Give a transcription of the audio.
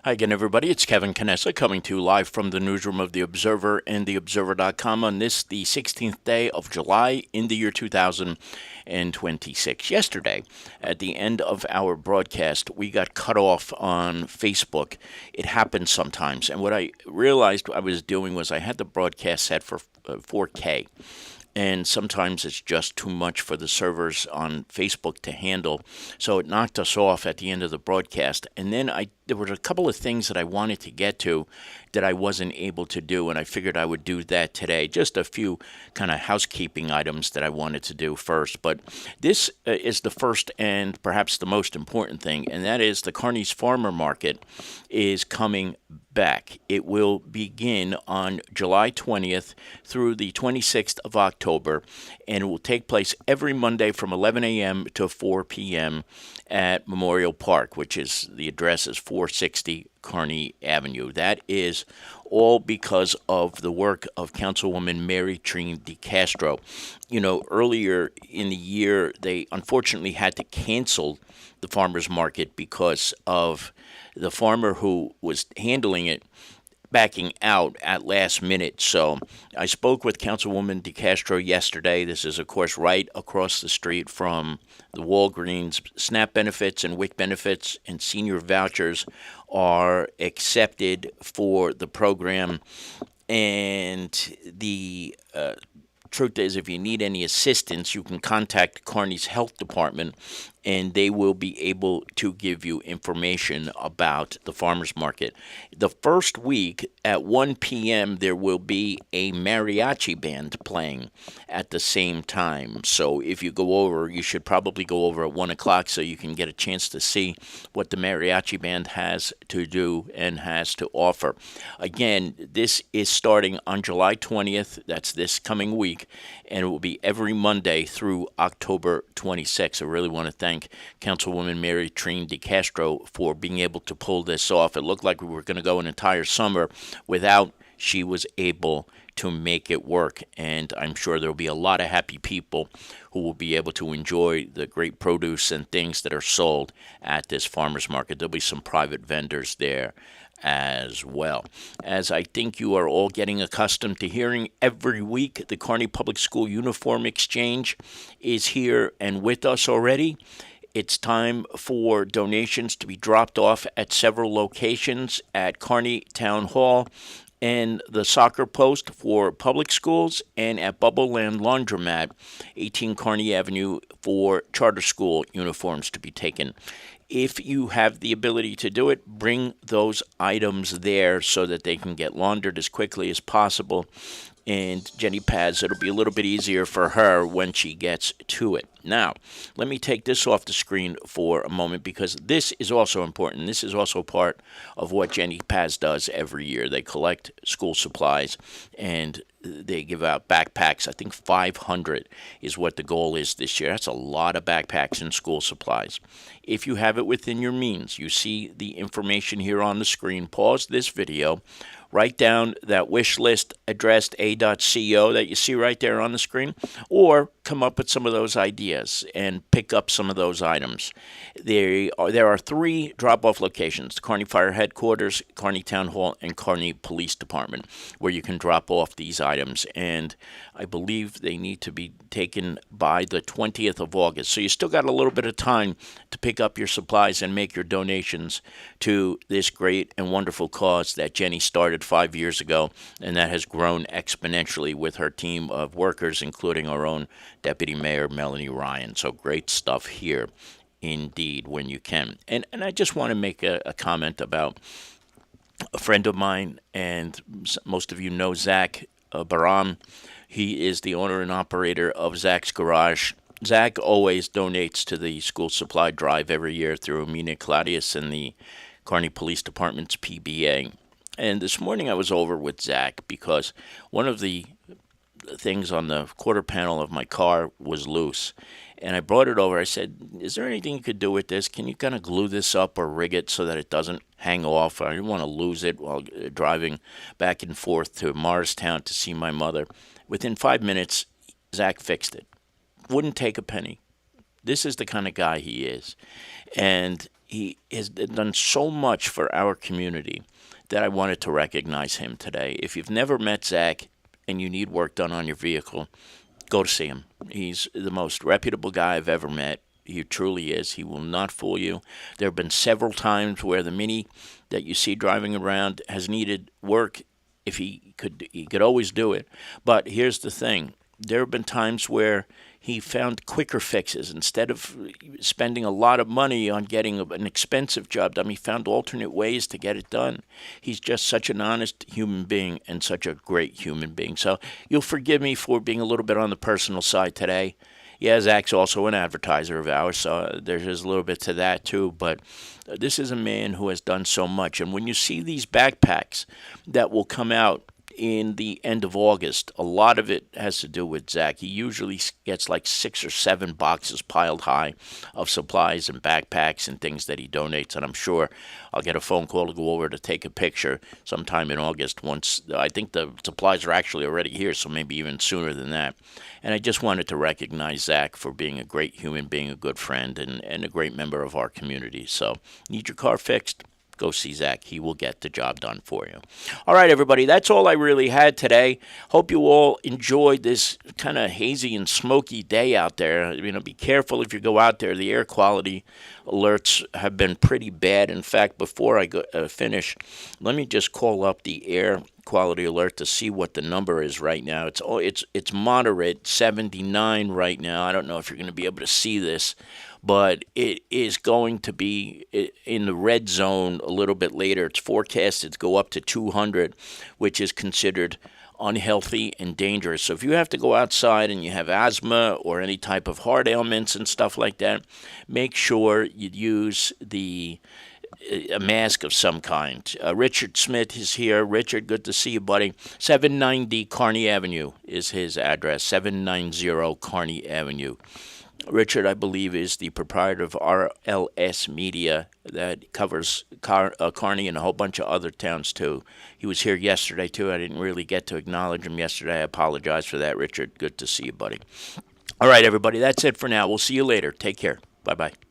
Hi again, everybody. It's Kevin Canessa coming to you live from the newsroom of The Observer and TheObserver.com on this, the 16th day of July in the year 2026. Yesterday, at the end of our broadcast, we got cut off on Facebook. It happens sometimes. And what I realized I was doing was I had the broadcast set for 4K. And sometimes it's just too much for the servers on Facebook to handle. So it knocked us off at the end of the broadcast. And then there were a couple of things that I wanted to get to that I wasn't able to do, and I figured I would do that today. Just a few kind of housekeeping items that I wanted to do first. But this is the first and perhaps the most important thing, and that is the Kearney's Farmer Market is coming back. It will begin on July 20th through the 26th of October, and it will take place every Monday from 11 a.m. to 4 p.m. at Memorial Park, which is the address is 460 Kearney Avenue. That is all because of the work of Councilwoman Mary Trine DeCastro. You know, earlier in the year, they unfortunately had to cancel the farmers market because of the farmer who was handling it backing out at last minute. So I spoke with Councilwoman DeCastro yesterday. This is, of course, right across the street from the Walgreens. SNAP benefits and WIC benefits and senior vouchers are accepted for the program. And the truth is, if you need any assistance, you can contact Kearney's Health Department, and they will be able to give you information about the farmers market. The first week at 1 p.m., there will be a mariachi band playing at the same time. So if you go over, you should probably go over at 1 o'clock so you can get a chance to see what the mariachi band has to do and has to offer. Again, this is starting on July 20th. That's this coming week, and it will be every Monday through October 26th. I really want to thank Councilwoman Mary Trine DeCastro for being able to pull this off. It looked like we were going to go an entire summer without she was able to make it work, and I'm sure there will be a lot of happy people who will be able to enjoy the great produce and things that are sold at this farmers market. There'll be some private vendors there as well. As I think you are all getting accustomed to hearing every week, the Kearney Public School Uniform Exchange is here and with us already. It's time for donations to be dropped off at several locations at Kearney Town Hall and the Soccer Post for public schools, and at Bubble Land Laundromat, 18 Kearney Avenue, for charter school uniforms to be taken. If you have the ability to do it, bring those items there so that they can get laundered as quickly as possible. And Jenny Paz, it'll be a little bit easier for her when she gets to it. Now, let me take this off the screen for a moment because this is also important. This is also part of what Jenny Paz does every year. They collect school supplies and they give out backpacks. I think 500 is what the goal is this year. That's a lot of backpacks and school supplies. If you have it within your means, you see the information here on the screen. Pause this video. Write down that wish list addressed a.co that you see right there on the screen, or come up with some of those ideas and pick up some of those items. There are 3 drop-off locations: the Kearney Fire Headquarters, Kearney Town Hall, and Kearney Police Department, where you can drop off these items. And I believe they need to be taken by the 20th of August. So you still got a little bit of time to pick up your supplies and make your donations to this great and wonderful cause that Jenny started 5 years ago, and that has grown exponentially with her team of workers, including our own Deputy Mayor Melanie Ryan. So great stuff here indeed when you can. And I just want to make a comment about a friend of mine, and most of you know Zach Baram. He is the owner and operator of Zach's Garage. Zach always donates to the school supply drive every year through Amina Claudius and the Kearney Police Department's PBA. And this morning I was over with Zach because one of the things on the quarter panel of my car was loose. And I brought it over. I said, is there anything you could do with this? Can you kind of glue this up or rig it so that it doesn't hang off? I didn't want to lose it while driving back and forth to Morristown to see my mother. Within 5 minutes, Zach fixed it. Wouldn't take a penny. This is the kind of guy he is. And he has done so much for our community that I wanted to recognize him today. If you've never met Zach and you need work done on your vehicle, go to see him. He's the most reputable guy I've ever met. He truly is. He will not fool you. There have been several times where the Mini that you see driving around has needed work. If he could always do it. But here's the thing. There have been times where he found quicker fixes instead of spending a lot of money on getting an expensive job done. He found alternate ways to get it done. He's just such an honest human being and such a great human being. So you'll forgive me for being a little bit on the personal side today. Yeah, Zach's also an advertiser of ours, so there's a little bit to that too. But this is a man who has done so much. And when you see these backpacks that will come out in the end of August, a lot of it has to do with Zach. He usually gets like 6 or 7 boxes piled high of supplies and backpacks and things that he donates. And I'm sure I'll get a phone call to go over to take a picture sometime in August once I think the supplies are actually already here, so maybe even sooner than that. And I just wanted to recognize Zach for being a great human being, a good friend, and a great member of our community. So, need your car fixed? Go see Zach. He will get the job done for you. All right, everybody. That's all I really had today. Hope you all enjoyed this kind of hazy and smoky day out there. Be careful if you go out there. The air quality alerts have been pretty bad. In fact, before I finish, let me just call up the air quality alert to see what the number is right now. It's moderate, 79 right now. I don't know if you're going to be able to see this, but it is going to be in the red zone a little bit later. It's forecasted to go up to 200, which is considered unhealthy and dangerous. So if you have to go outside and you have asthma or any type of heart ailments and stuff like that, make sure you use a mask of some kind. Richard Smith is here. Richard, good to see you, buddy. 790 Kearney Avenue is his address, 790 Kearney Avenue. Richard, I believe, is the proprietor of RLS Media that covers Kearney and a whole bunch of other towns, too. He was here yesterday, too. I didn't really get to acknowledge him yesterday. I apologize for that, Richard. Good to see you, buddy. All right, everybody, that's it for now. We'll see you later. Take care. Bye-bye.